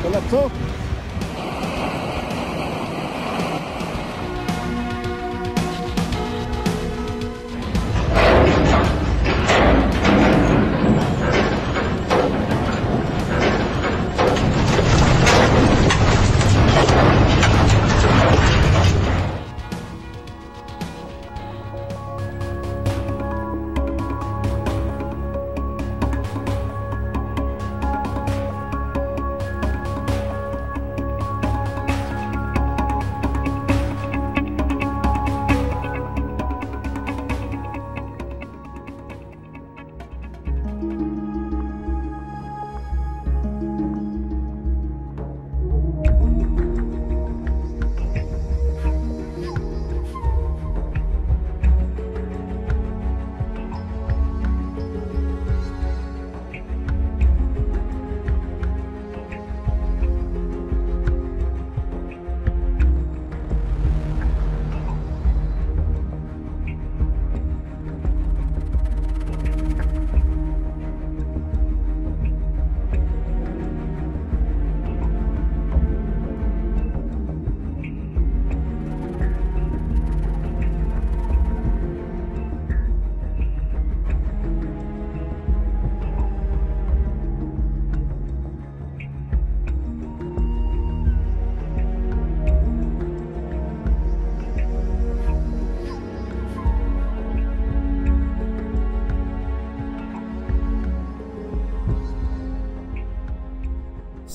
colapsó.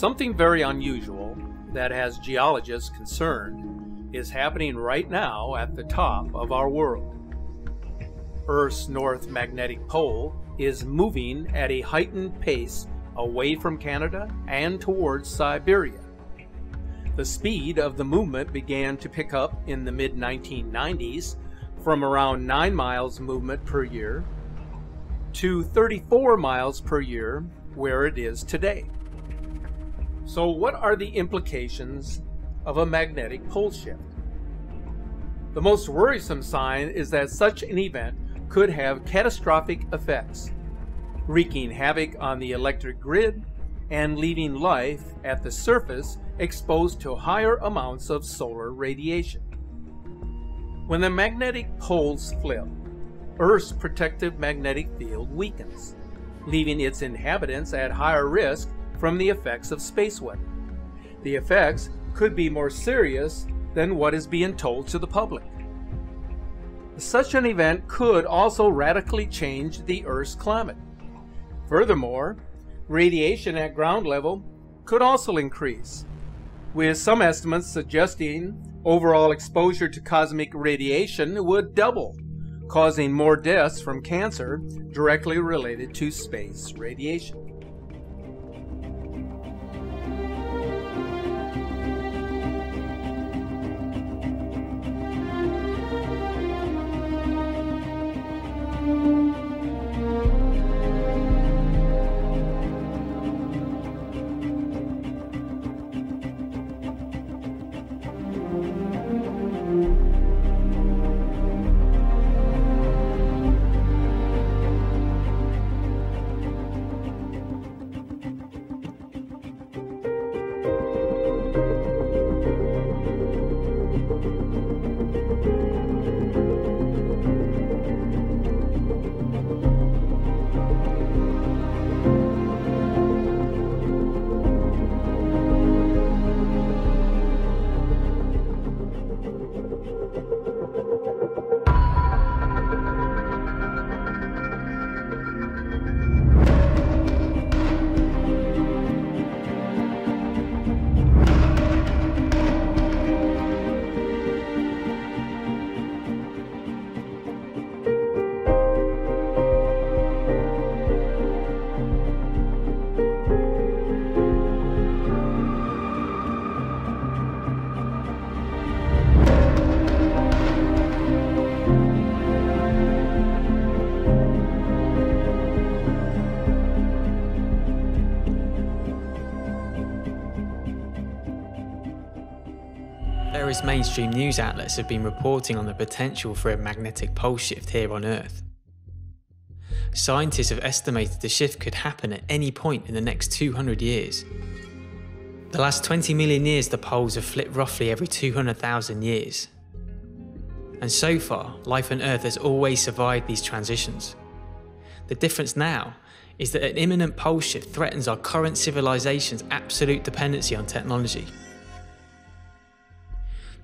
Something very unusual that has geologists concerned is happening right now at the top of our world. Earth's north magnetic pole is moving at a heightened pace away from Canada and towards Siberia. The speed of the movement began to pick up in the mid-1990s from around 9 miles movement per year to 34 miles per year where it is today. So what are the implications of a magnetic pole shift? The most worrisome sign is that such an event could have catastrophic effects, wreaking havoc on the electric grid and leaving life at the surface exposed to higher amounts of solar radiation. When the magnetic poles flip, Earth's protective magnetic field weakens, leaving its inhabitants at higher risk from the effects of space weather. The effects could be more serious than what is being told to the public. Such an event could also radically change the Earth's climate. Furthermore, radiation at ground level could also increase, with some estimates suggesting overall exposure to cosmic radiation would double, causing more deaths from cancer directly related to space radiation. Various mainstream news outlets have been reporting on the potential for a magnetic pole shift here on Earth. Scientists have estimated the shift could happen at any point in the next 200 years. The last 20 million years the poles have flipped roughly every 200,000 years. And so far, life on Earth has always survived these transitions. The difference now is that an imminent pole shift threatens our current civilization's absolute dependency on technology.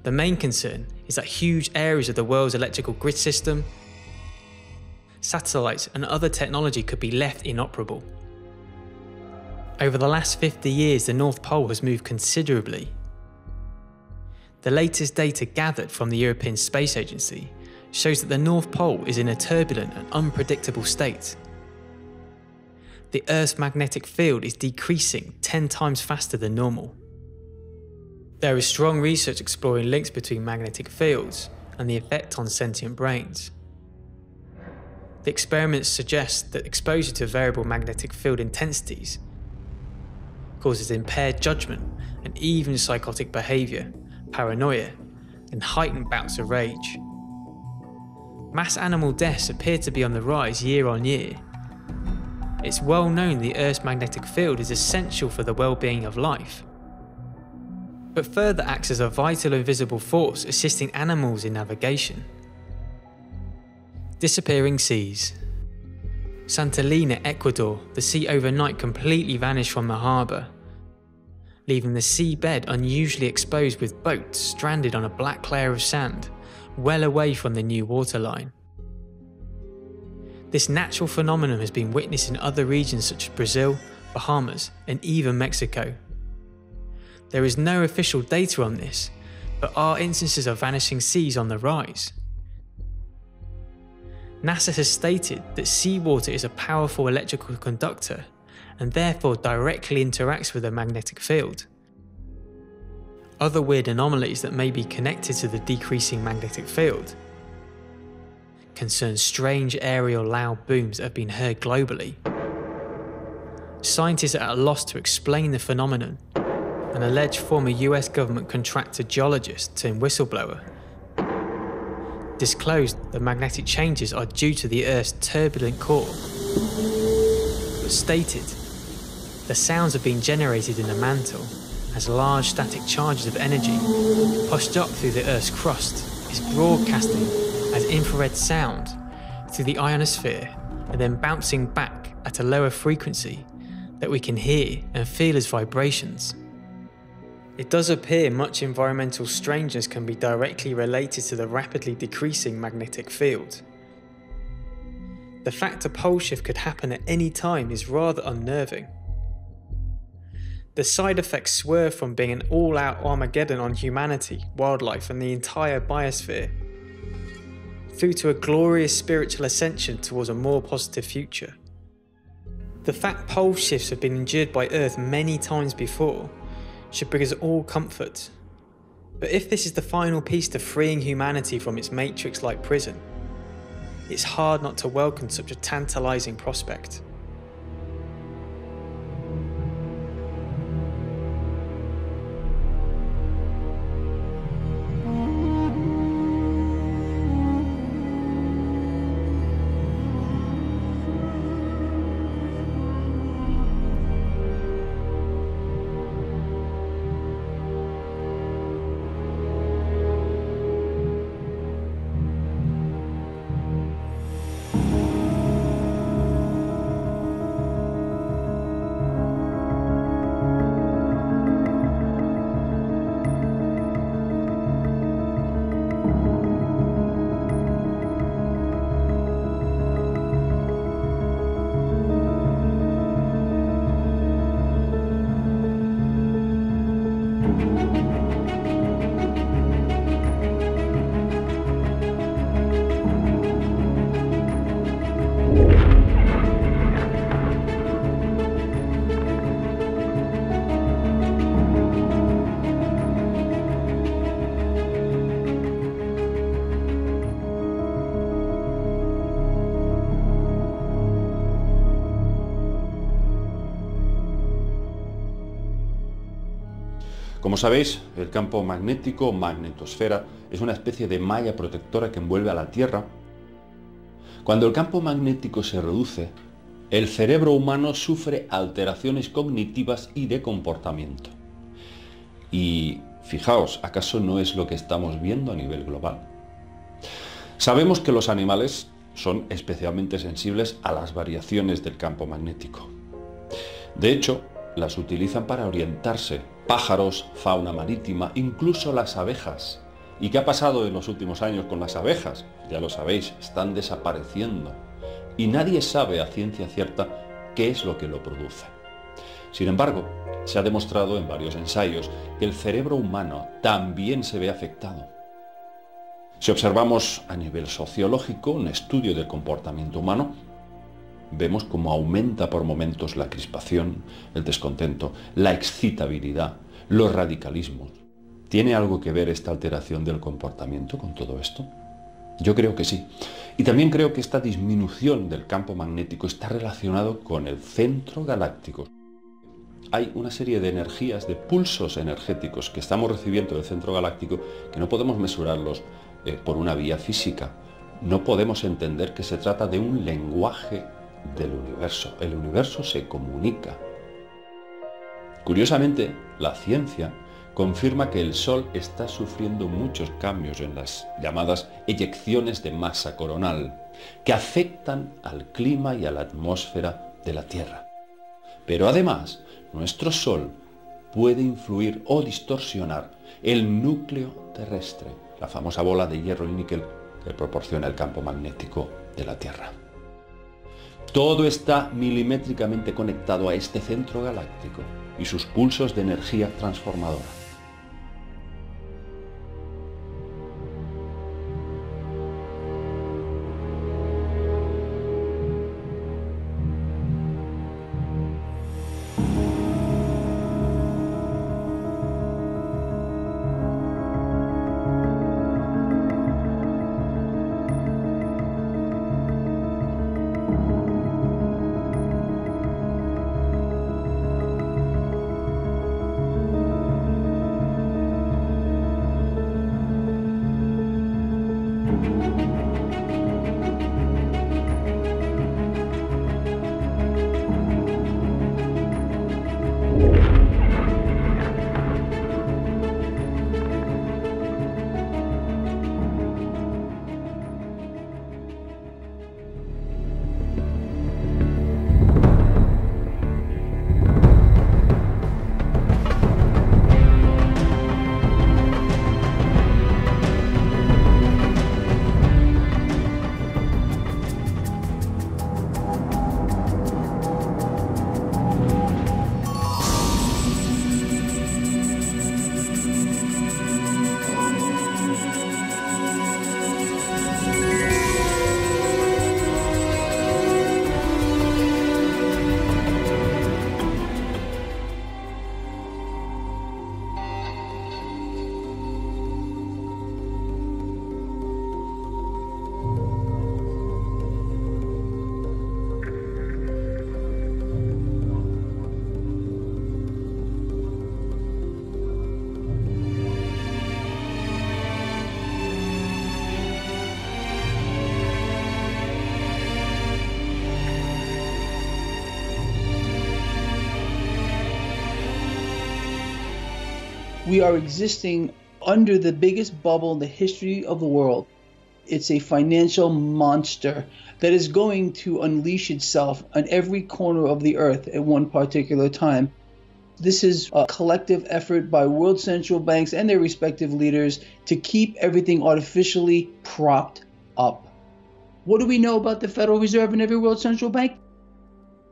The main concern is that huge areas of the world's electrical grid system, satellites and other technology could be left inoperable. Over the last 50 years, the North Pole has moved considerably. The latest data gathered from the European Space Agency shows that the North Pole is in a turbulent and unpredictable state. The Earth's magnetic field is decreasing 10 times faster than normal. There is strong research exploring links between magnetic fields and the effect on sentient brains. The experiments suggest that exposure to variable magnetic field intensities causes impaired judgment and even psychotic behaviour, paranoia, and heightened bouts of rage. Mass animal deaths appear to be on the rise year on year. It's well known the Earth's magnetic field is essential for the well-being of life, but further acts as a vital invisible force assisting animals in navigation. Disappearing seas. Santa Elena, Ecuador, the sea overnight completely vanished from the harbour, leaving the seabed unusually exposed with boats stranded on a black layer of sand, well away from the new waterline. This natural phenomenon has been witnessed in other regions such as Brazil, Bahamas, and even Mexico. There is no official data on this, but are instances of vanishing seas on the rise? NASA has stated that seawater is a powerful electrical conductor and therefore directly interacts with the magnetic field. Other weird anomalies that may be connected to the decreasing magnetic field concern strange aerial loud booms that have been heard globally. Scientists are at a loss to explain the phenomenon. An alleged former US government contractor geologist turned whistleblower disclosed the magnetic changes are due to the Earth's turbulent core, but stated the sounds have been generated in the mantle as large static charges of energy pushed up through the Earth's crust is broadcasting as infrared sound through the ionosphere and then bouncing back at a lower frequency that we can hear and feel as vibrations. It does appear much environmental strangeness can be directly related to the rapidly decreasing magnetic field. The fact a pole shift could happen at any time is rather unnerving. The side effects swerve from being an all-out Armageddon on humanity, wildlife and the entire biosphere, through to a glorious spiritual ascension towards a more positive future. The fact pole shifts have been endured by Earth many times before should bring us all comfort. But if this is the final piece to freeing humanity from its matrix-like prison, it's hard not to welcome such a tantalising prospect. Como sabéis, el campo magnético o magnetosfera es una especie de malla protectora que envuelve a la Tierra. Cuando el campo magnético se reduce, el cerebro humano sufre alteraciones cognitivas y de comportamiento. Y fijaos, ¿acaso no es lo que estamos viendo a nivel global? Sabemos que los animales son especialmente sensibles a las variaciones del campo magnético. De hecho, las utilizan para orientarse. Pájaros, fauna marítima, incluso las abejas. ¿Y qué ha pasado en los últimos años con las abejas? Ya lo sabéis, están desapareciendo. Y nadie sabe a ciencia cierta qué es lo que lo produce. Sin embargo, se ha demostrado en varios ensayos que el cerebro humano también se ve afectado. Si observamos a nivel sociológico un estudio del comportamiento humano, vemos cómo aumenta por momentos la crispación, el descontento, la excitabilidad, los radicalismos. ¿Tiene algo que ver esta alteración del comportamiento con todo esto? Yo creo que sí. Y también creo que esta disminución del campo magnético está relacionado con el centro galáctico. Hay una serie de energías, de pulsos energéticos que estamos recibiendo del centro galáctico que no podemos mesurarlos por una vía física. No podemos entender que se trata de un lenguaje del universo. El universo se comunica. Curiosamente, la ciencia confirma que el Sol está sufriendo muchos cambios en las llamadas eyecciones de masa coronal, que afectan al clima y a la atmósfera de la Tierra. Pero además, nuestro Sol puede influir o distorsionar el núcleo terrestre, la famosa bola de hierro y níquel que proporciona el campo magnético de la Tierra. Todo está milimétricamente conectado a este centro galáctico y sus pulsos de energía transformadora. We are existing under the biggest bubble in the history of the world. It's a financial monster that is going to unleash itself on every corner of the earth at one particular time. This is a collective effort by world central banks and their respective leaders to keep everything artificially propped up. What do we know about the Federal Reserve and every world central bank?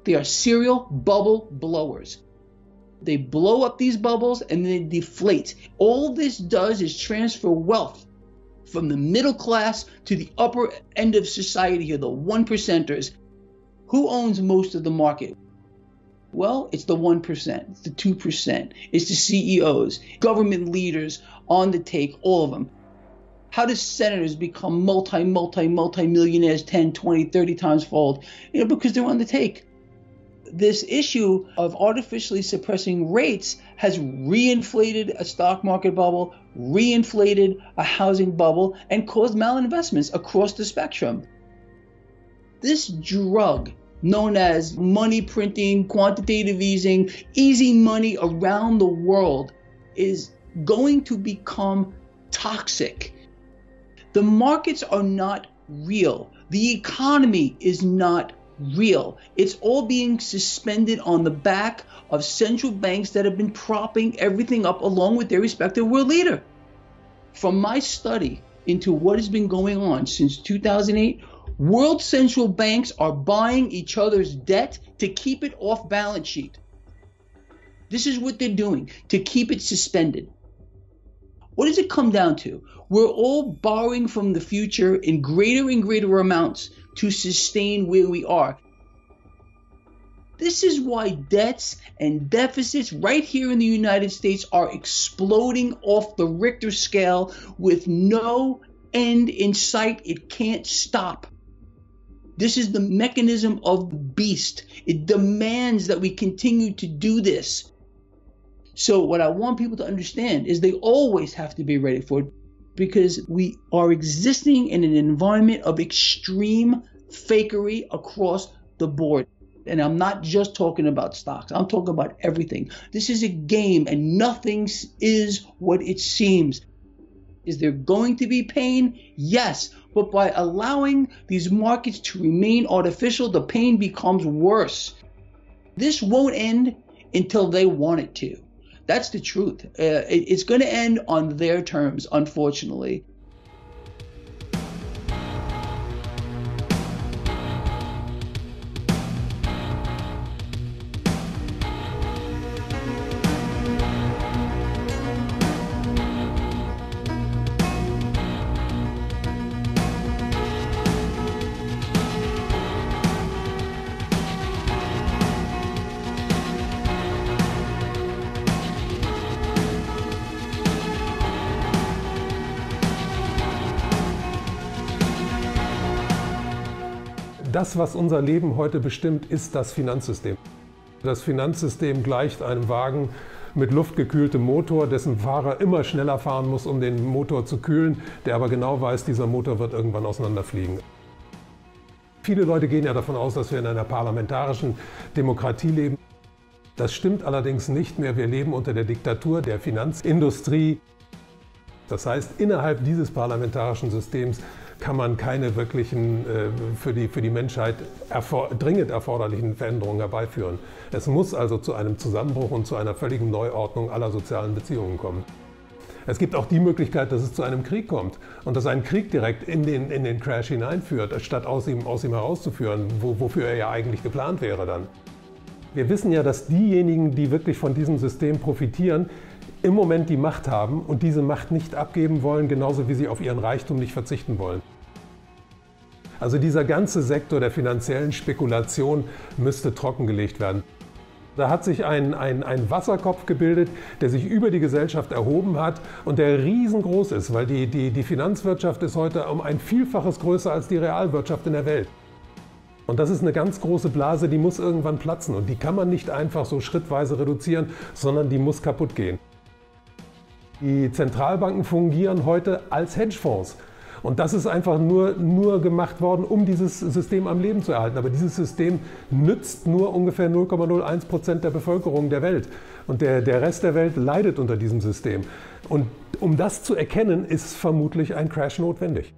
They are serial bubble blowers. They blow up these bubbles and they deflate. All this does is transfer wealth from the middle class to the upper end of society here, the 1%ers. Who owns most of the market? Well, it's the 1%, it's the 2%, it's the CEOs, government leaders on the take, all of them. How does senators become multi-millionaires 10, 20, 30 times fold? Because they're on the take. This issue of artificially suppressing rates has reinflated a stock market bubble, reinflated a housing bubble, and caused malinvestments across the spectrum. This drug, known as money printing, quantitative easing, easy money around the world, is going to become toxic. The markets are not real. The economy is not real. It's all being suspended on the back of central banks that have been propping everything up along with their respective world leader. From my study into what has been going on since 2008, world central banks are buying each other's debt to keep it off balance sheet. This is what they're doing to keep it suspended. What does it come down to? We're all borrowing from the future in greater and greater amounts to sustain where we are. This is why debts and deficits right here in the United States are exploding off the Richter scale with no end in sight. It can't stop. This is the mechanism of the beast. It demands that we continue to do this. So what I want people to understand is they always have to be ready for it, because we are existing in an environment of extreme fakery across the board. And I'm not just talking about stocks. I'm talking about everything. This is a game and nothing is what it seems. Is there going to be pain? Yes. But by allowing these markets to remain artificial, the pain becomes worse. This won't end until they want it to. That's the truth. It's going to end on their terms, unfortunately. Das, was unser Leben heute bestimmt, ist das Finanzsystem. Das Finanzsystem gleicht einem Wagen mit luftgekühltem Motor, dessen Fahrer immer schneller fahren muss, um den Motor zu kühlen, der aber genau weiß, dieser Motor wird irgendwann auseinanderfliegen. Viele Leute gehen ja davon aus, dass wir in einer parlamentarischen Demokratie leben. Das stimmt allerdings nicht mehr. Wir leben unter der Diktatur der Finanzindustrie. Das heißt, innerhalb dieses parlamentarischen Systems kann man keine wirklichen, für die Menschheit dringend erforderlichen Veränderungen herbeiführen. Es muss also zu einem Zusammenbruch und zu einer völligen Neuordnung aller sozialen Beziehungen kommen. Es gibt auch die Möglichkeit, dass es zu einem Krieg kommt und dass ein Krieg direkt in den Crash hineinführt, statt aus ihm herauszuführen, wofür er ja eigentlich geplant wäre dann. Wir wissen ja, dass diejenigen, die wirklich von diesem System profitieren, im Moment die Macht haben und diese Macht nicht abgeben wollen, genauso wie sie auf ihren Reichtum nicht verzichten wollen. Also dieser ganze Sektor der finanziellen Spekulation müsste trockengelegt werden. Da hat sich ein Wasserkopf gebildet, der sich über die Gesellschaft erhoben hat und der riesengroß ist, weil die Finanzwirtschaft ist heute um ein Vielfaches größer als die Realwirtschaft in der Welt. Und das ist eine ganz große Blase, die muss irgendwann platzen und die kann man nicht einfach so schrittweise reduzieren, sondern die muss kaputt gehen. Die Zentralbanken fungieren heute als Hedgefonds. Und das ist einfach nur gemacht worden, um dieses System am Leben zu erhalten. Aber dieses System nützt nur ungefähr 0,01% der Bevölkerung der Welt. Und der Rest der Welt leidet unter diesem System. Und um das zu erkennen, ist vermutlich ein Crash notwendig.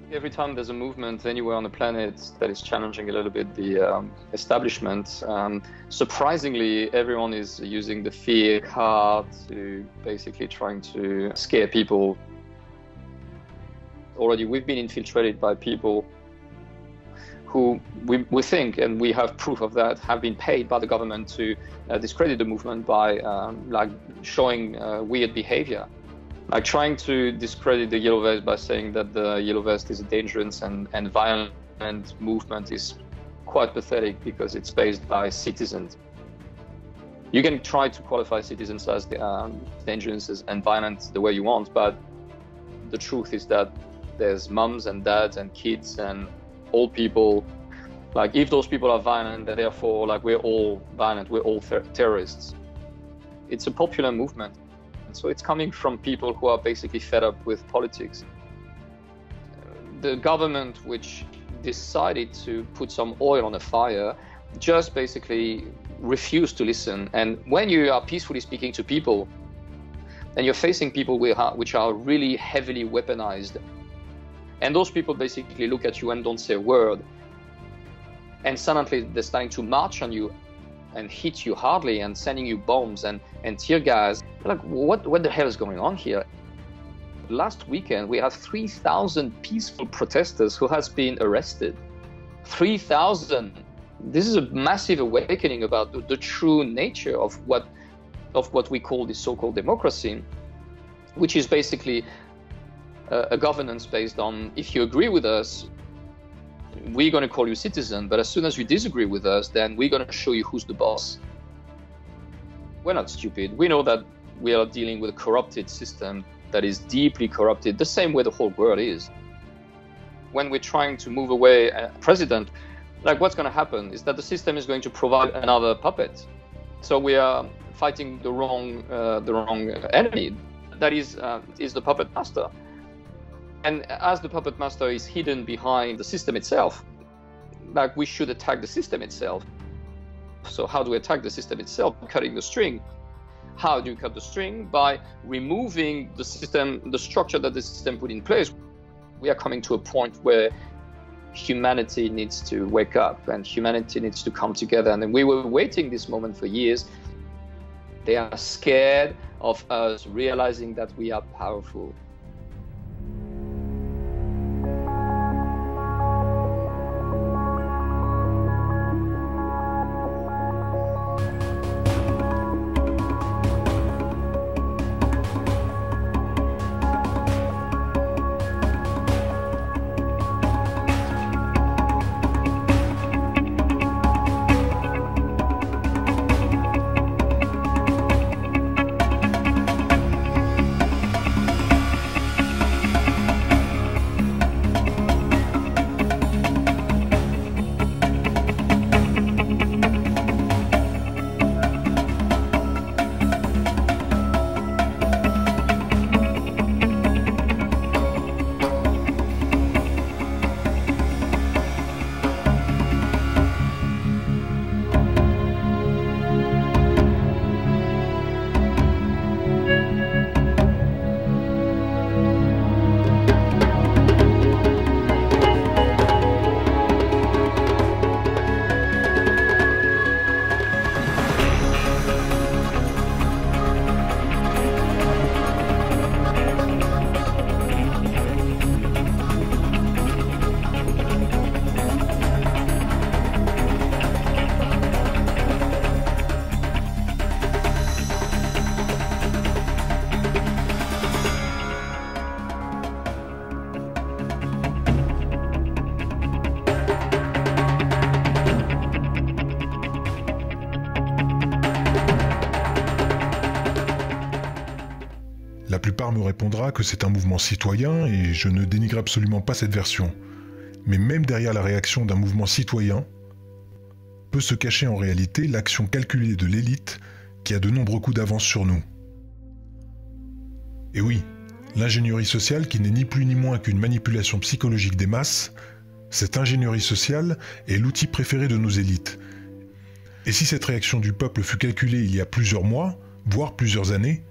Every time there's a movement anywhere on the planet that is challenging a little bit the establishment, surprisingly, everyone is using the fear card to basically trying to scare people. Already we've been infiltrated by people who we think, and we have proof of that, have been paid by the government to discredit the movement by like showing weird behavior. Like trying to discredit the Yellow Vest by saying that the Yellow Vest is a dangerous and violent movement is quite pathetic because it's based by citizens. You can try to qualify citizens as dangerous and violent the way you want, but the truth is that there's mums and dads and kids and old people. Like if those people are violent, then therefore like we're all violent, we're all terrorists. It's a popular movement. So it's coming from people who are basically fed up with politics. The government, which decided to put some oil on a fire, just basically refused to listen. And when you are peacefully speaking to people, and you're facing people which are really heavily weaponized, and those people basically look at you and don't say a word, and suddenly they're starting to march on you and hit you hardly and sending you bombs and tear gas. Like, what the hell is going on here? Last weekend, we had 3,000 peaceful protesters who has been arrested. 3,000. This is a massive awakening about the true nature of what we call the so-called democracy, which is basically a governance based on, if you agree with us, we're going to call you citizen, but as soon as you disagree with us, then we're going to show you who's the boss. We're not stupid. We know that we are dealing with a corrupted system that is deeply corrupted, the same way the whole world is. When we're trying to move away a president, like what's going to happen is that the system is going to provide another puppet. So we are fighting the wrong enemy. That is the puppet master. And as the puppet master is hidden behind the system itself, like we should attack the system itself. So how do we attack the system itself? Cutting the string. How do you cut the string? By removing the system, the structure that the system put in place. We are coming to a point where humanity needs to wake up and humanity needs to come together. And we were waiting this moment for years. They are scared of us realizing that we are powerful. La plupart me répondra que c'est un mouvement citoyen et je ne dénigre absolument pas cette version. Mais même derrière la réaction d'un mouvement citoyen, peut se cacher en réalité l'action calculée de l'élite qui a de nombreux coups d'avance sur nous. Et oui, l'ingénierie sociale qui n'est ni plus ni moins qu'une manipulation psychologique des masses, cette ingénierie sociale est l'outil préféré de nos élites. Et si cette réaction du peuple fut calculée il y a plusieurs mois, voire plusieurs années,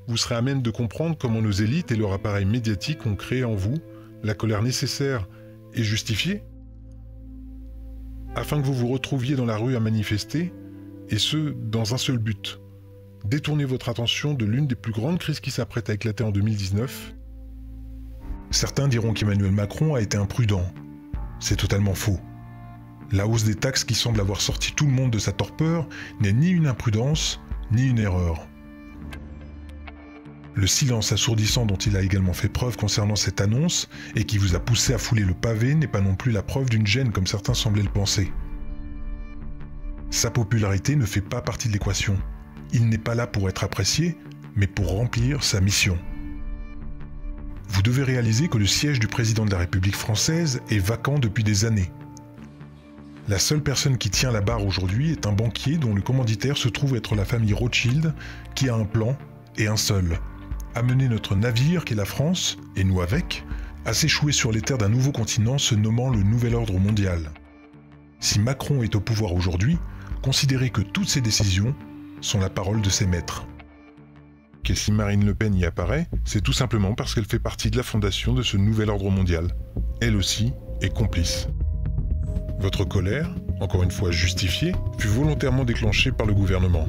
vous serez à même de comprendre comment nos élites et leur appareil médiatique ont créé en vous la colère nécessaire et justifiée, afin que vous vous retrouviez dans la rue à manifester, et ce, dans un seul but, détourner votre attention de l'une des plus grandes crises qui s'apprête à éclater en 2019. Certains diront qu'Emmanuel Macron a été imprudent. C'est totalement faux. La hausse des taxes qui semble avoir sorti tout le monde de sa torpeur n'est ni une imprudence, ni une erreur. Le silence assourdissant dont il a également fait preuve concernant cette annonce et qui vous a poussé à fouler le pavé n'est pas non plus la preuve d'une gêne comme certains semblaient le penser. Sa popularité ne fait pas partie de l'équation. Il n'est pas là pour être apprécié, mais pour remplir sa mission. Vous devez réaliser que le siège du président de la République française est vacant depuis des années. La seule personne qui tient la barre aujourd'hui est un banquier dont le commanditaire se trouve être la famille Rothschild, qui a un plan, et un seul: amener notre navire qu'est la France, et nous avec, à s'échouer sur les terres d'un nouveau continent se nommant le Nouvel Ordre Mondial. Si Macron est au pouvoir aujourd'hui, considérez que toutes ses décisions sont la parole de ses maîtres. Et si Marine Le Pen y apparaît, c'est tout simplement parce qu'elle fait partie de la fondation de ce Nouvel Ordre Mondial. Elle aussi est complice. Votre colère, encore une fois justifiée, fut volontairement déclenchée par le gouvernement.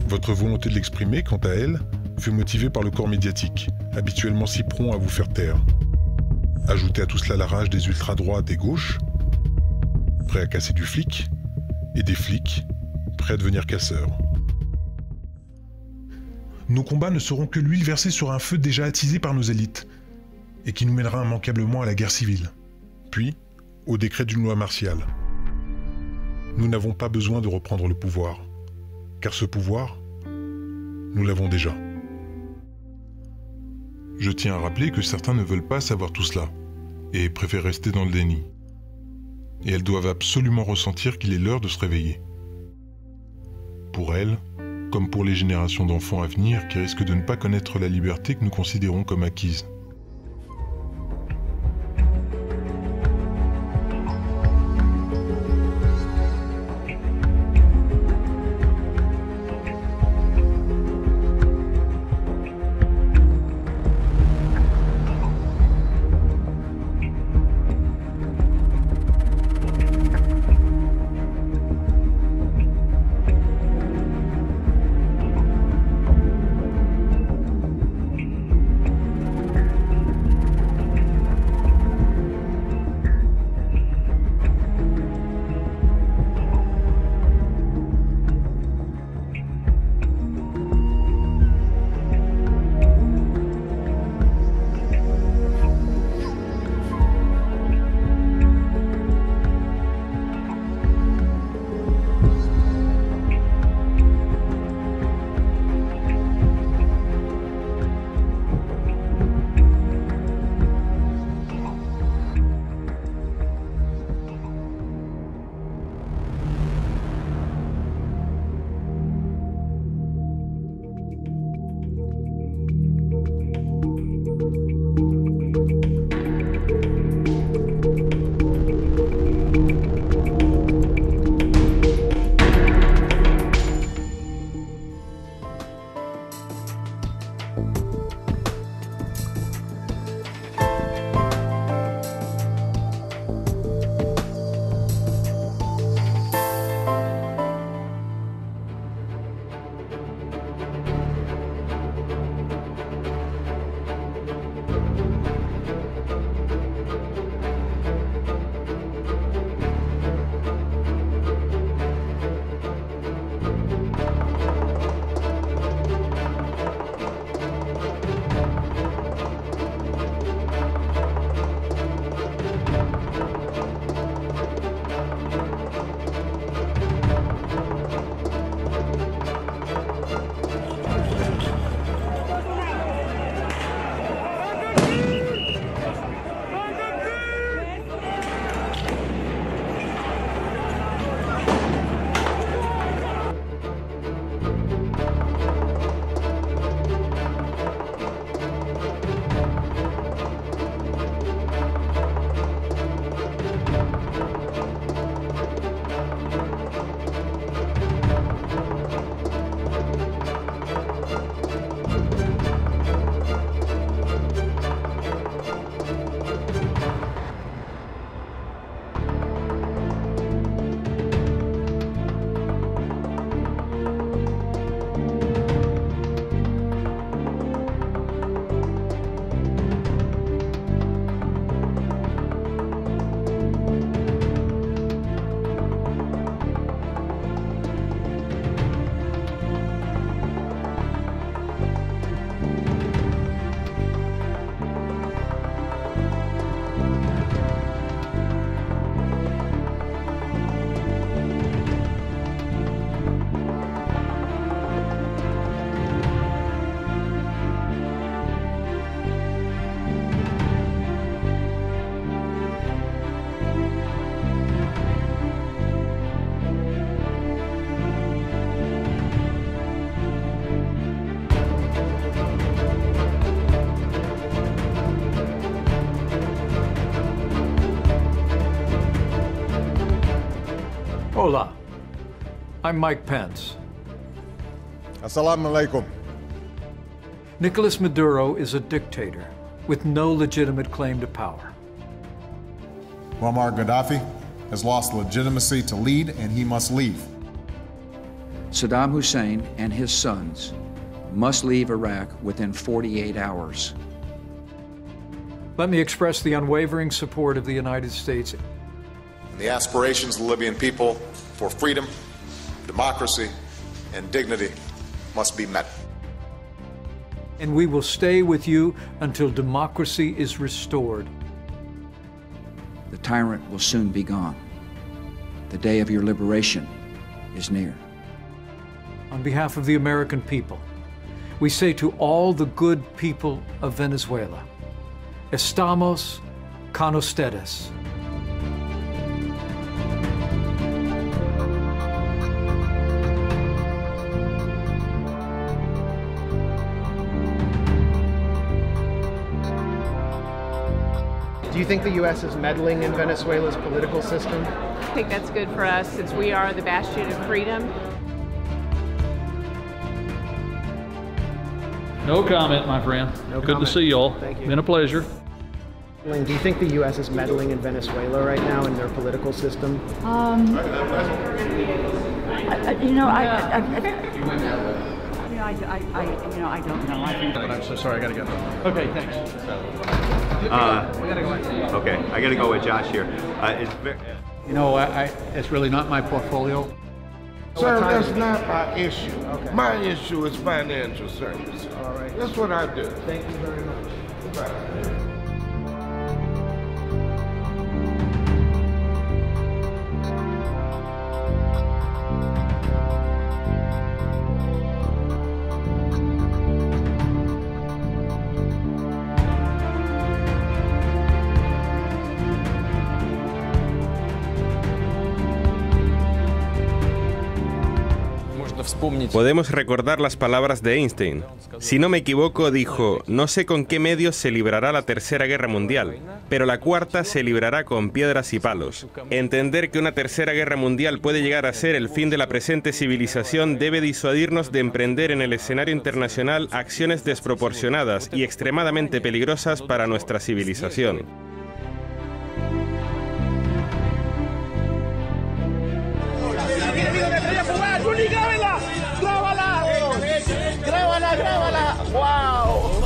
Votre volonté de l'exprimer, quant à elle, fut motivée par le corps médiatique, habituellement si prompt à vous faire taire. Ajoutez à tout cela la rage des ultra-droites et gauches, prêts à casser du flic, et des flics, prêts à devenir casseurs. Nos combats ne seront que l'huile versée sur un feu déjà attisé par nos élites, et qui nous mènera immanquablement à la guerre civile, puis au décret d'une loi martiale. Nous n'avons pas besoin de reprendre le pouvoir, car ce pouvoir, nous l'avons déjà. Je tiens à rappeler que certains ne veulent pas savoir tout cela, et préfèrent rester dans le déni. Et elles doivent absolument ressentir qu'il est l'heure de se réveiller. Pour elles, comme pour les générations d'enfants à venir qui risquent de ne pas connaître la liberté que nous considérons comme acquise. Hola, I'm Mike Pence. Assalamu alaikum. Nicolas Maduro is a dictator with no legitimate claim to power. Muammar Gaddafi has lost legitimacy to lead, and he must leave. Saddam Hussein and his sons must leave Iraq within 48 hours. Let me express the unwavering support of the United States. The aspirations of the Libyan people for freedom, democracy, and dignity must be met. And we will stay with you until democracy is restored. The tyrant will soon be gone. The day of your liberation is near. On behalf of the American people, we say to all the good people of Venezuela, estamos con ustedes. Do you think the U.S. is meddling in Venezuela's political system? I think that's good for us since we are the bastion of freedom. No comment, my friend. Good to see y'all. Thank you. Been a pleasure. Do you think the U.S. is meddling in Venezuela right now in their political system? I don't know. I'm so sorry, I gotta go. Okay, thanks. Okay, I gotta go with Josh here. It's really not my portfolio. Sir, that's not my issue. Okay. My issue is financial services. All right. That's what I do. Thank you very much. Goodbye. Podemos recordar las palabras de Einstein. Si no me equivoco, dijo, no sé con qué medios se librará la Tercera Guerra Mundial, pero la cuarta se librará con piedras y palos. Entender que una Tercera Guerra Mundial puede llegar a ser el fin de la presente civilización debe disuadirnos de emprender en el escenario internacional acciones desproporcionadas y extremadamente peligrosas para nuestra civilización. ¡Grábala! ¡Wow!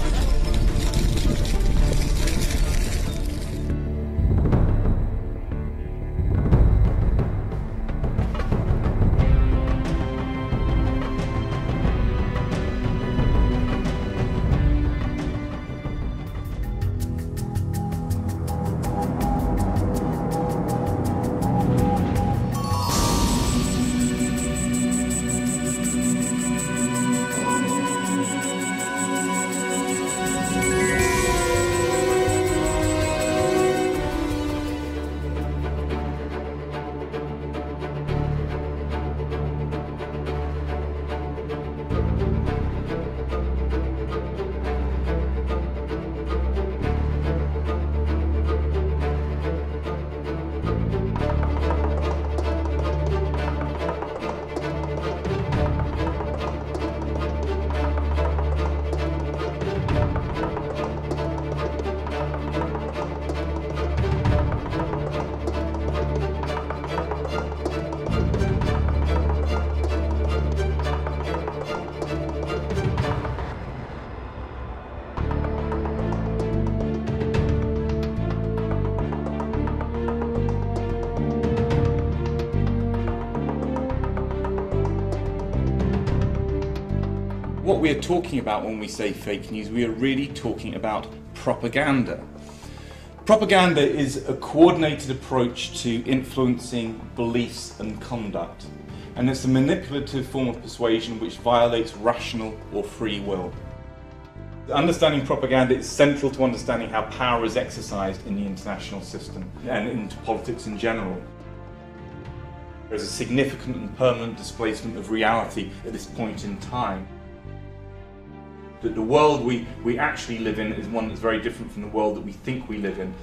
What we're talking about when we say fake news, we are really talking about propaganda. Propaganda is a coordinated approach to influencing beliefs and conduct, and it's a manipulative form of persuasion which violates rational or free will. Understanding propaganda is central to understanding how power is exercised in the international system and into politics in general. There is a significant and permanent displacement of reality at this point in time. That the world we actually live in is one that's very different from the world that we think we live in.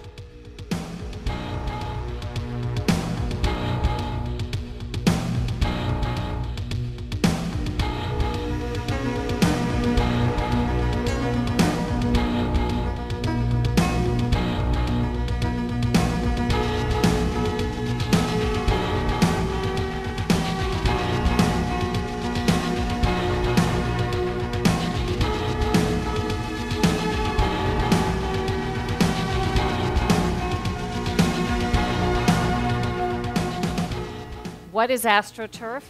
What is AstroTurf?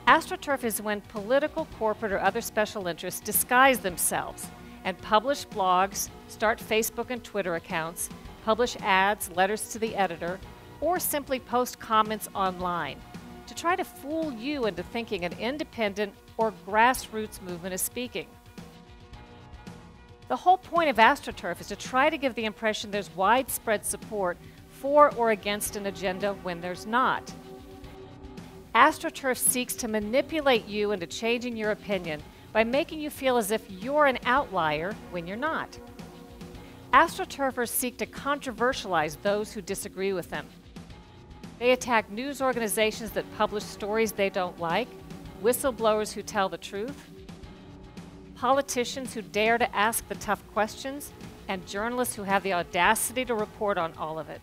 AstroTurf is when political, corporate, or other special interests disguise themselves and publish blogs, start Facebook and Twitter accounts, publish ads, letters to the editor, or simply post comments online to try to fool you into thinking an independent or grassroots movement is speaking. The whole point of AstroTurf is to try to give the impression there's widespread support for or against an agenda when there's not. AstroTurf seeks to manipulate you into changing your opinion by making you feel as if you're an outlier when you're not. AstroTurfers seek to controversialize those who disagree with them. They attack news organizations that publish stories they don't like, whistleblowers who tell the truth, politicians who dare to ask the tough questions, and journalists who have the audacity to report on all of it.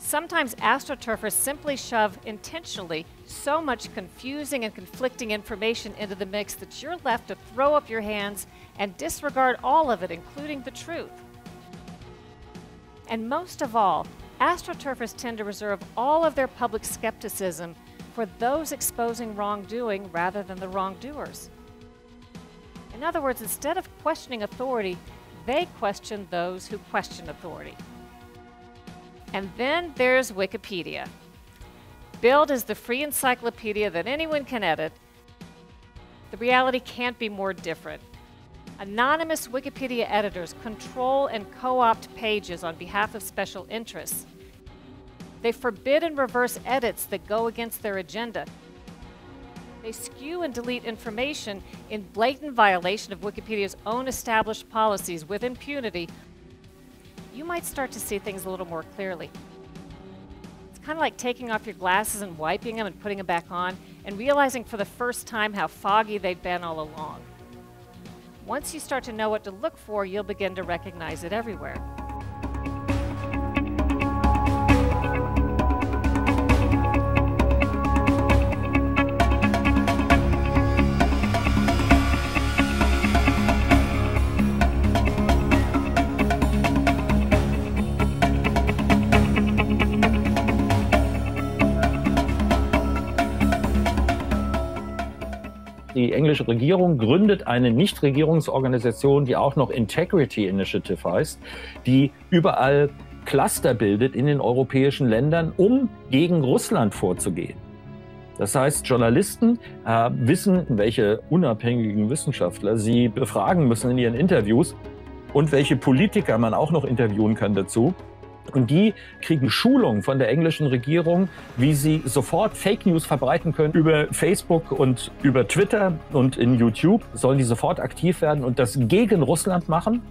Sometimes AstroTurfers simply shove intentionally so much confusing and conflicting information into the mix that you're left to throw up your hands and disregard all of it, including the truth. And most of all, AstroTurfers tend to reserve all of their public skepticism for those exposing wrongdoing rather than the wrongdoers. In other words, instead of questioning authority, they question those who question authority. And then there's Wikipedia. Billed as the free encyclopedia that anyone can edit, the reality can't be more different. Anonymous Wikipedia editors control and co-opt pages on behalf of special interests. They forbid and reverse edits that go against their agenda. They skew and delete information in blatant violation of Wikipedia's own established policies with impunity. You might start to see things a little more clearly. It's kind of like taking off your glasses and wiping them and putting them back on and realizing for the first time how foggy they'd been all along. Once you start to know what to look for, you'll begin to recognize it everywhere. Die englische Regierung gründet eine Nichtregierungsorganisation, die auch noch Integrity Initiative heißt, die überall Cluster bildet in den europäischen Ländern, um gegen Russland vorzugehen. Das heißt, Journalisten wissen, welche unabhängigen Wissenschaftler sie befragen müssen in ihren Interviews und welche Politiker man auch noch interviewen kann dazu. Und die kriegen Schulung von der englischen Regierung, wie sie sofort Fake News verbreiten können. Über Facebook und über Twitter und in YouTube sollen die sofort aktiv werden und das gegen Russland machen.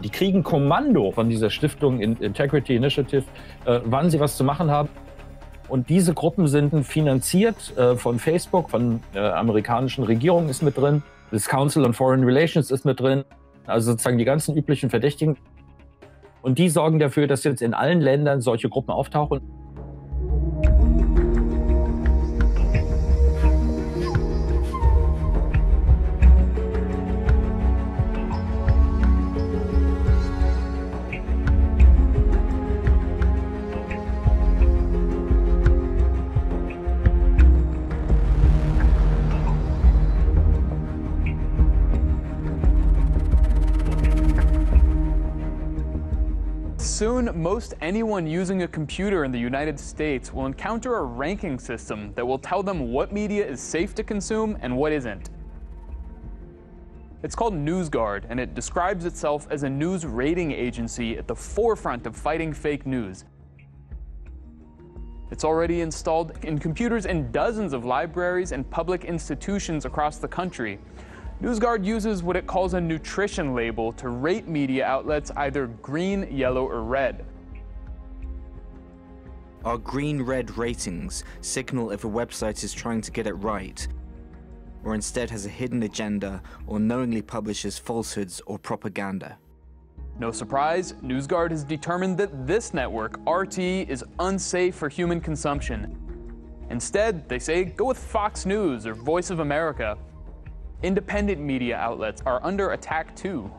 Die kriegen Kommando von dieser Stiftung Integrity Initiative, wann sie was zu machen haben. Und diese Gruppen sind finanziert von Facebook, von der amerikanischen Regierung ist mit drin. Das Council on Foreign Relations ist mit drin. Also sozusagen die ganzen üblichen Verdächtigen. Und die sorgen dafür, dass jetzt in allen Ländern solche Gruppen auftauchen. Soon, most anyone using a computer in the United States will encounter a ranking system that will tell them what media is safe to consume and what isn't. It's called NewsGuard, and it describes itself as a news rating agency at the forefront of fighting fake news. It's already installed in computers in dozens of libraries and public institutions across the country. NewsGuard uses what it calls a nutrition label to rate media outlets either green, yellow, or red. Our green-red ratings signal if a website is trying to get it right, or instead has a hidden agenda or knowingly publishes falsehoods or propaganda. No surprise, NewsGuard has determined that this network, RT, is unsafe for human consumption. Instead, they say go with Fox News or Voice of America. Independent media outlets are under attack too.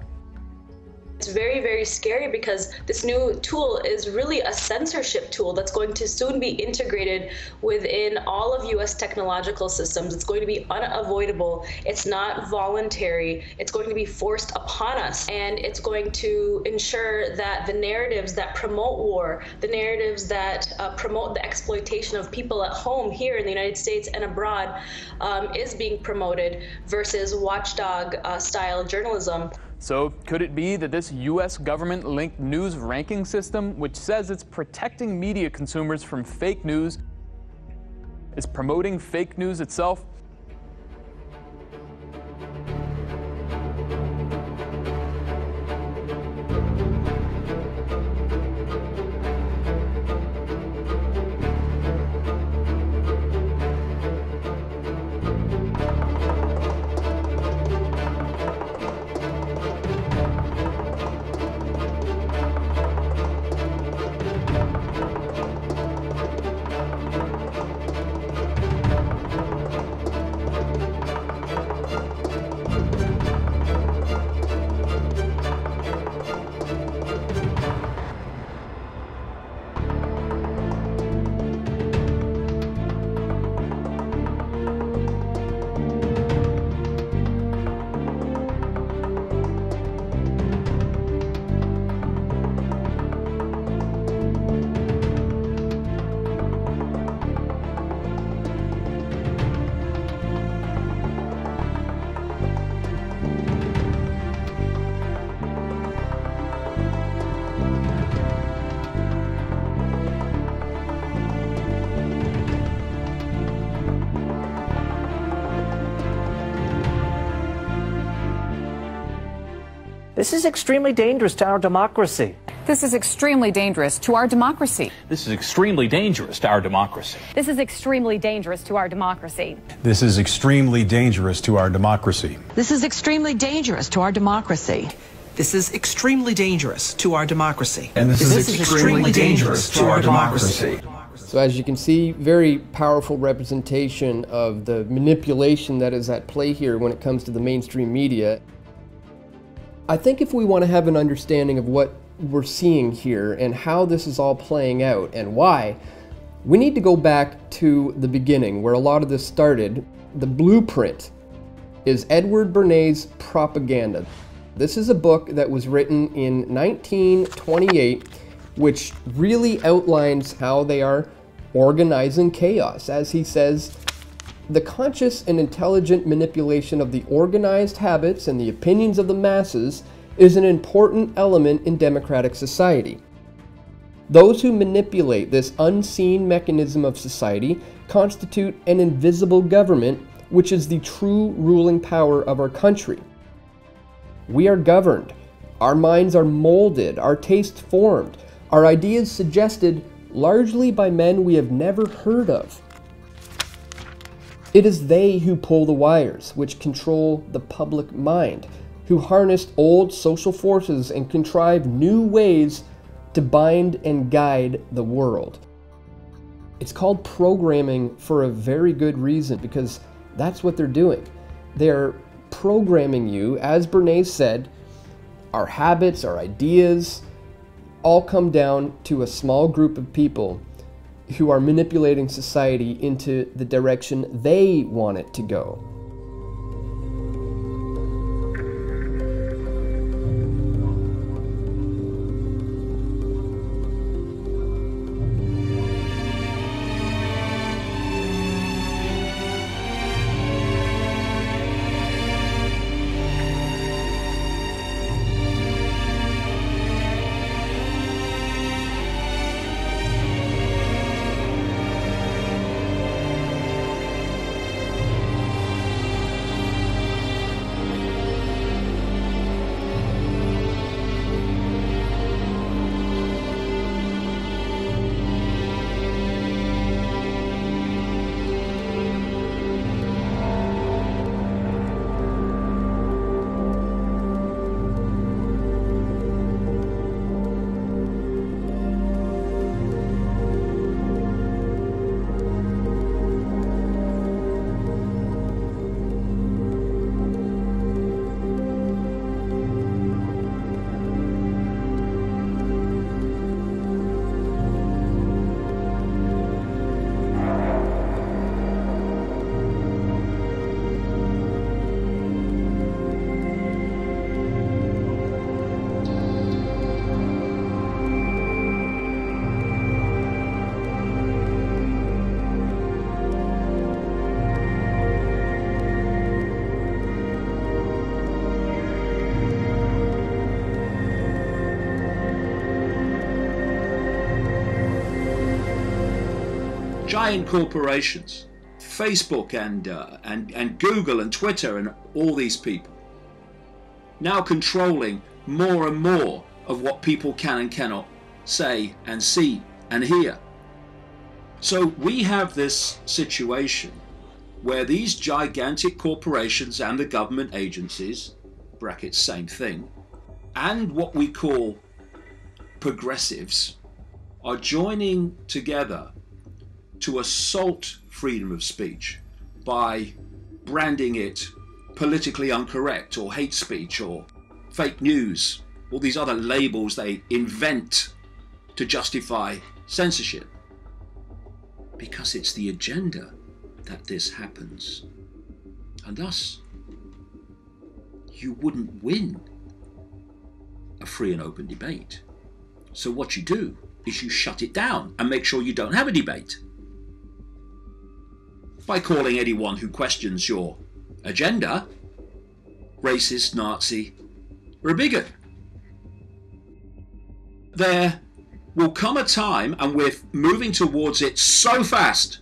It's very, very scary because this new tool is really a censorship tool that's going to soon be integrated within all of US technological systems. It's going to be unavoidable. It's not voluntary. It's going to be forced upon us. And it's going to ensure that the narratives that promote war, the narratives that promote the exploitation of people at home here in the United States and abroad is being promoted versus watchdog style journalism. So could it be that this US government-linked news ranking system, which says it's protecting media consumers from fake news, is promoting fake news itself? This is extremely dangerous to our democracy. This is extremely dangerous to our democracy. This is extremely dangerous to our democracy. This is extremely dangerous to our democracy. This is extremely dangerous to our democracy. This is extremely dangerous to our democracy. This is extremely dangerous to our democracy. And this is extremely dangerous to our democracy. So as you can see, very powerful representation of the manipulation that is at play here when it comes to the mainstream media. I think if we want to have an understanding of what we're seeing here and how this is all playing out and why, we need to go back to the beginning where a lot of this started. The blueprint is Edward Bernay's Propaganda. This is a book that was written in 1928, which really outlines how they are organizing chaos. As he says, the conscious and intelligent manipulation of the organized habits and the opinions of the masses is an important element in democratic society. Those who manipulate this unseen mechanism of society constitute an invisible government, which is the true ruling power of our country. We are governed, our minds are molded, our tastes formed, our ideas suggested largely by men we have never heard of. It is they who pull the wires, which control the public mind, who harness old social forces and contrive new ways to bind and guide the world. It's called programming for a very good reason, because that's what they're doing. They're programming you, as Bernay said. Our habits, our ideas, all come down to a small group of people who are manipulating society into the direction they want it to go. giant corporations, Facebook and Google and Twitter and all these people, now controlling more and more of what people can and cannot say and see and hear. So we have this situation where these gigantic corporations and the government agencies, brackets same thing, and what we call progressives are joining together to assault freedom of speech by branding it politically incorrect or hate speech or fake news, all these other labels they invent to justify censorship. Because it's the agenda that this happens. And thus, you wouldn't win a free and open debate. So what you do is you shut it down and make sure you don't have a debate. By calling anyone who questions your agenda racist, Nazi, or a bigot. There will come a time, and we're moving towards it so fast,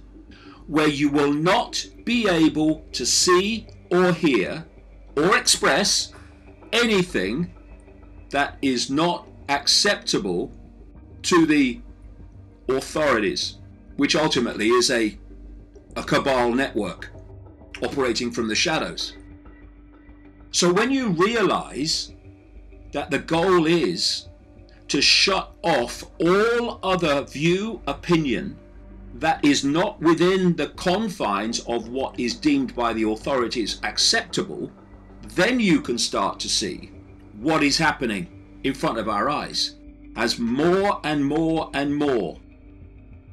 where you will not be able to see or hear or express anything that is not acceptable to the authorities, which ultimately is a cabal network operating from the shadows. So when you realize that the goal is to shut off all other view, opinion that is not within the confines of what is deemed by the authorities acceptable, then you can start to see what is happening in front of our eyes as more and more and more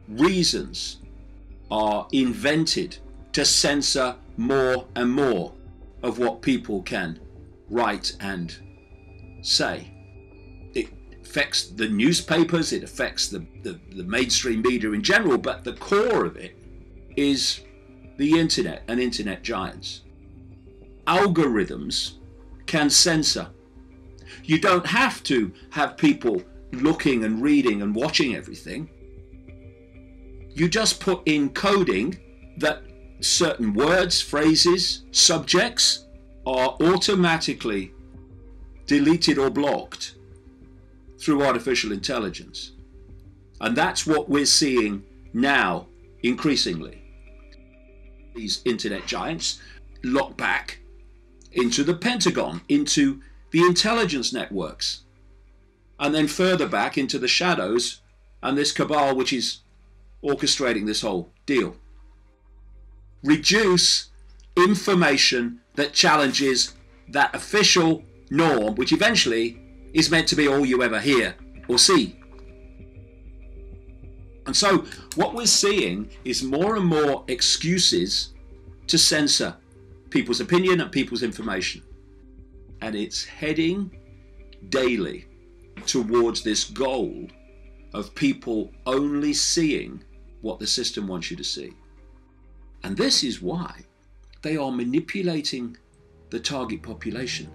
reasons are invented to censor more and more of what people can write and say. It affects the newspapers, it affects the mainstream media in general, but the core of it is the internet and internet giants. Algorithms can censor. You don't have to have people looking and reading and watching everything. You just put in coding that certain words, phrases, subjects are automatically deleted or blocked through artificial intelligence. And that's what we're seeing now increasingly. These internet giants lock back into the Pentagon, into the intelligence networks, and then further back into the shadows and this cabal which is orchestrating this whole deal. Reduce information that challenges that official norm, which eventually is meant to be all you ever hear or see. And so what we're seeing is more and more excuses to censor people's opinion and people's information. And it's heading daily towards this goal of people only seeing what the system wants you to see. And this is why they are manipulating the target population.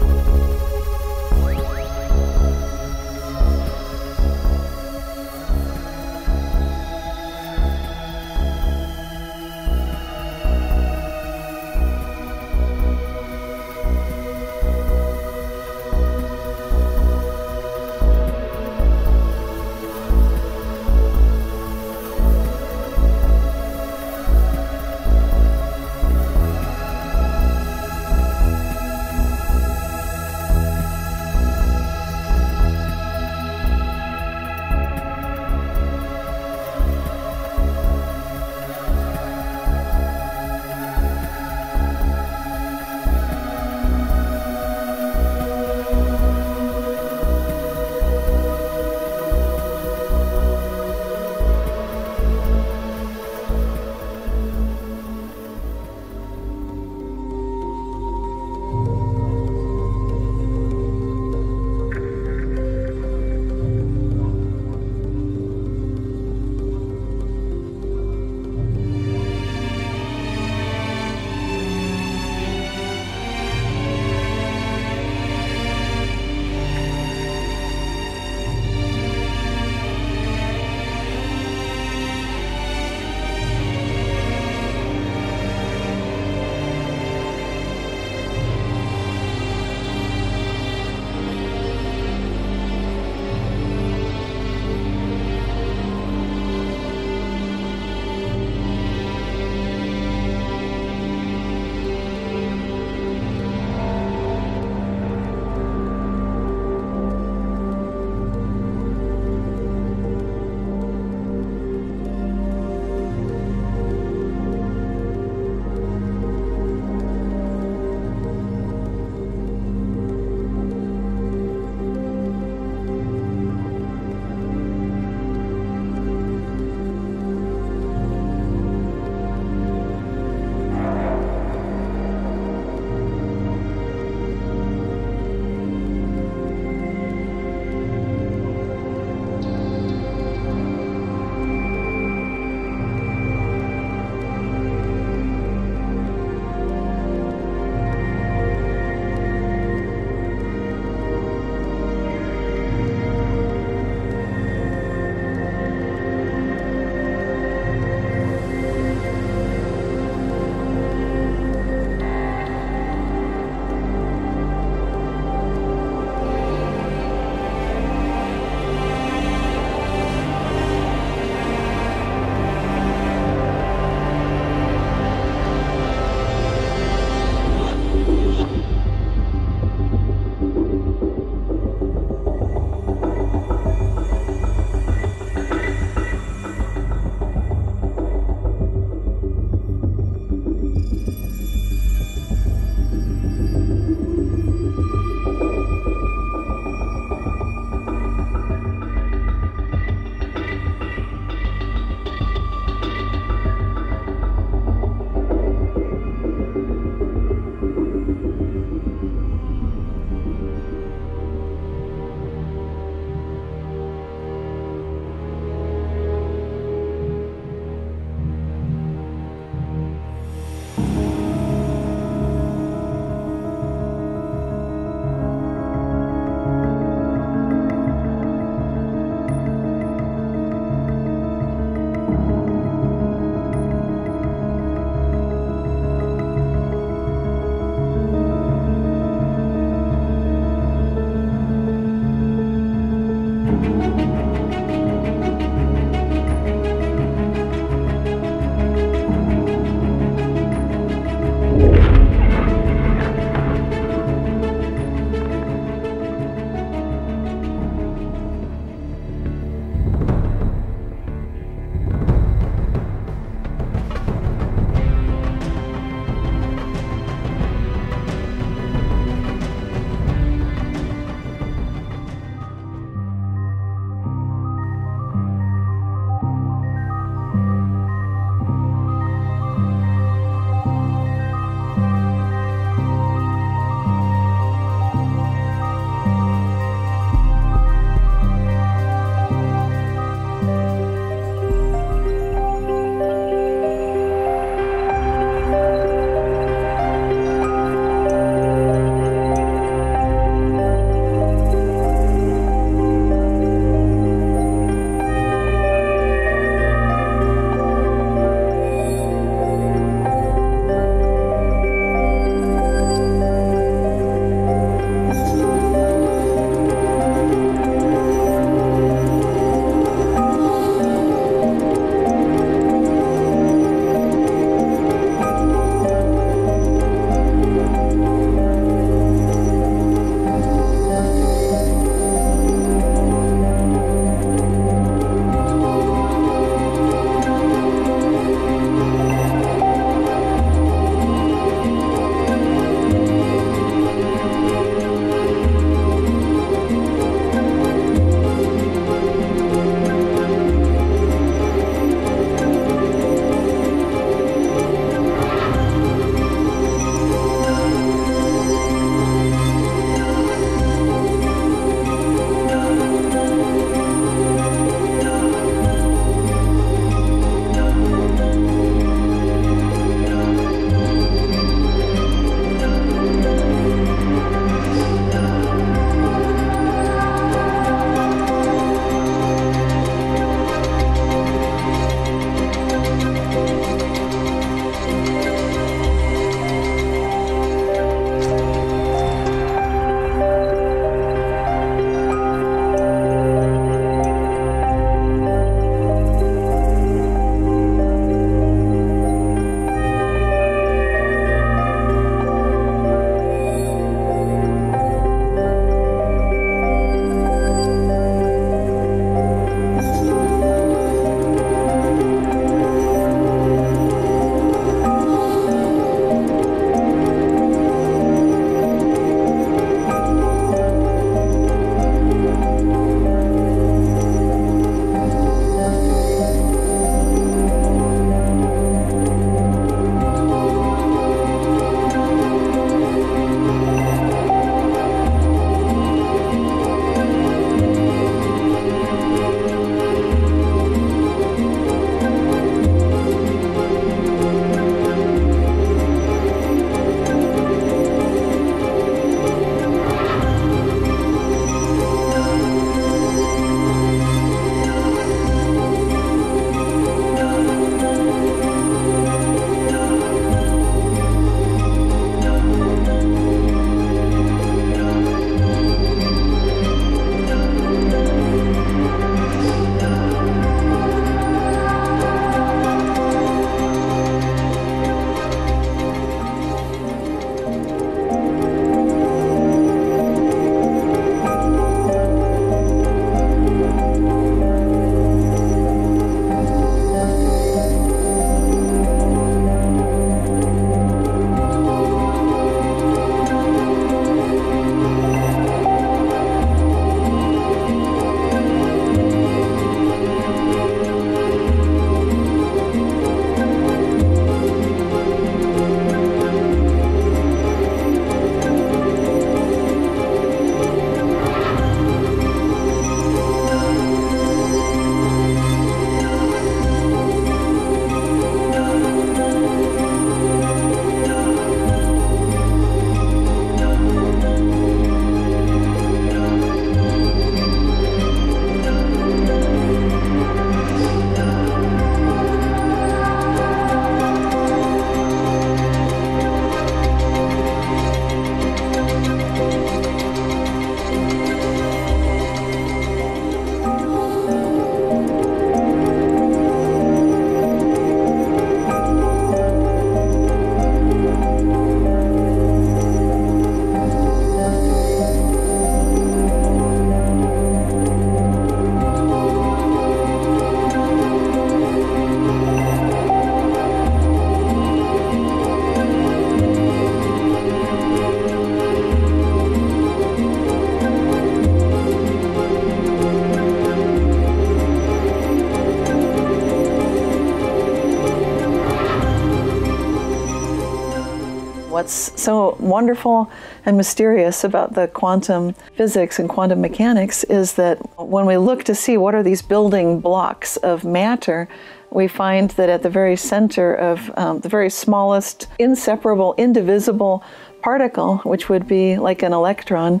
What's so wonderful and mysterious about the quantum physics and quantum mechanics is that when we look to see what are these building blocks of matter, we find that at the very center of the very smallest, inseparable, indivisible particle, which would be like an electron,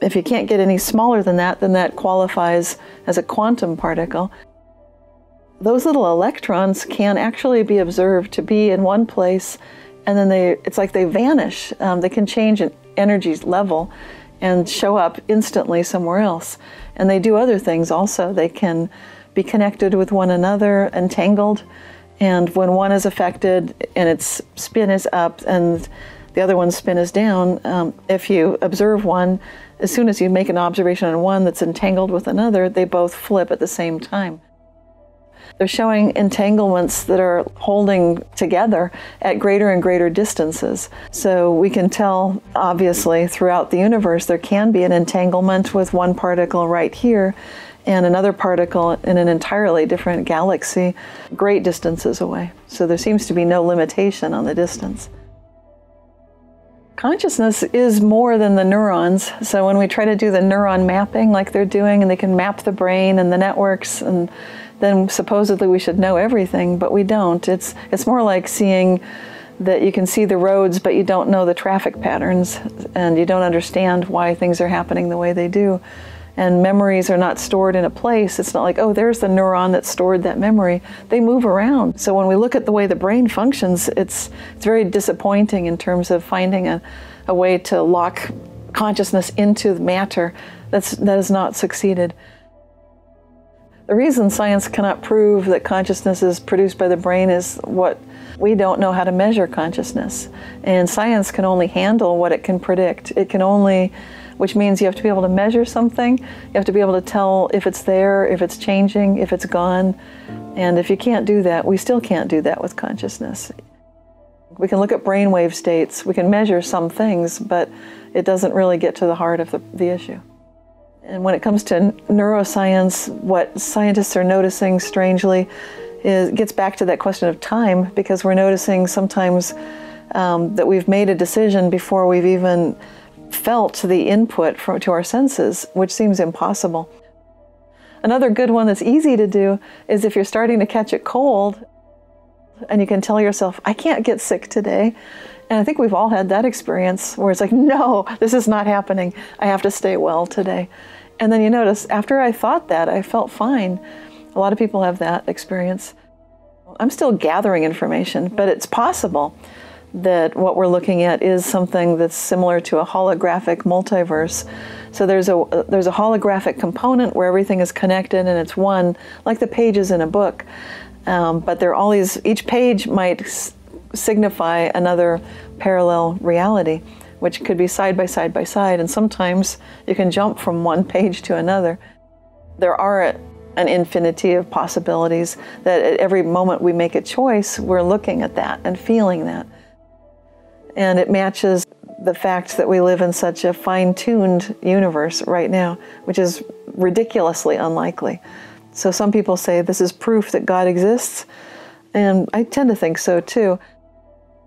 if you can't get any smaller than that, then that qualifies as a quantum particle. Those little electrons can actually be observed to be in one place, and then it's like they vanish. They can change an energy level and show up instantly somewhere else. And they do other things also. They can be connected with one another, entangled, and when one is affected and its spin is up and the other one's spin is down, if you observe one, as soon as you make an observation on one that's entangled with another, they both flip at the same time. They're showing entanglements that are holding together at greater and greater distances. So we can tell, obviously, throughout the universe, there can be an entanglement with one particle right here and another particle in an entirely different galaxy, great distances away. So there seems to be no limitation on the distance. Consciousness is more than the neurons. So when we try to do the neuron mapping like they're doing, and they can map the brain and the networks, and then supposedly we should know everything, but we don't. It's more like seeing that you can see the roads, but you don't know the traffic patterns, and you don't understand why things are happening the way they do. And memories are not stored in a place. It's not like, oh, there's the neuron that stored that memory. They move around. So when we look at the way the brain functions, it's very disappointing in terms of finding a way to lock consciousness into matter. That has not succeeded. The reason science cannot prove that consciousness is produced by the brain is what we don't know how to measure consciousness. And science can only handle what it can predict. It can only, which means you have to be able to measure something. You have to be able to tell if it's there, if it's changing, if it's gone. And if you can't do that, we still can't do that with consciousness. We can look at brainwave states, we can measure some things, but it doesn't really get to the heart of the issue. And when it comes to neuroscience, what scientists are noticing, strangely, gets back to that question of time, because we're noticing sometimes that we've made a decision before we've even felt the input to our senses, which seems impossible. Another good one that's easy to do is if you're starting to catch a cold, and you can tell yourself, I can't get sick today. And I think we've all had that experience where it's like, no, this is not happening. I have to stay well today. And then you notice, after I thought that, I felt fine. A lot of people have that experience. I'm still gathering information, but it's possible that what we're looking at is something that's similar to a holographic multiverse. So there's a holographic component where everything is connected and it's one, like the pages in a book. But there are all these, each page might signify another parallel reality, which could be side by side by side, and sometimes you can jump from one page to another. There are an infinity of possibilities that at every moment we make a choice, we're looking at that and feeling that. And it matches the fact that we live in such a fine-tuned universe right now, which is ridiculously unlikely. So some people say this is proof that God exists, and I tend to think so too.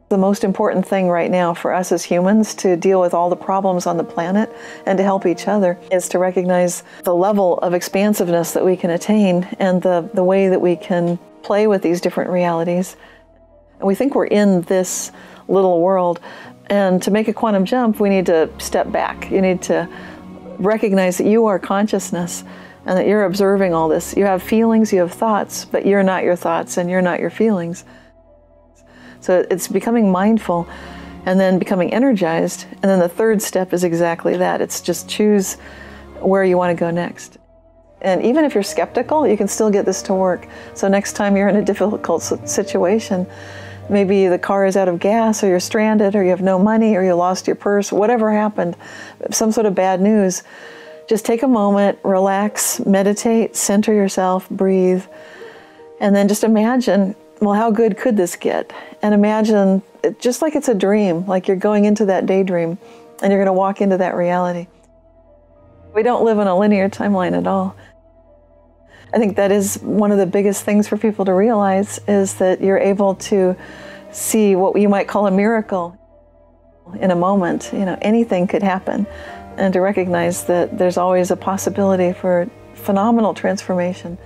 The most important thing right now for us as humans to deal with all the problems on the planet and to help each other is to recognize the level of expansiveness that we can attain and the way that we can play with these different realities. And we think we're in this little world, and to make a quantum jump, we need to step back. You need to recognize that you are consciousness and that you're observing all this. You have feelings, you have thoughts, but you're not your thoughts and you're not your feelings. So it's becoming mindful and then becoming energized. And then the third step is exactly that. It's just choose where you want to go next. And even if you're skeptical, you can still get this to work. So next time you're in a difficult situation, maybe the car is out of gas, or you're stranded, or you have no money, or you lost your purse, whatever happened, some sort of bad news, just take a moment, relax, meditate, center yourself, breathe, and then just imagine, well, how good could this get? And imagine it just like it's a dream, like you're going into that daydream, and you're going to walk into that reality. We don't live in a linear timeline at all. I think that is one of the biggest things for people to realize, is that you're able to see what you might call a miracle. In a moment, anything could happen, and to recognize that there's always a possibility for phenomenal transformation.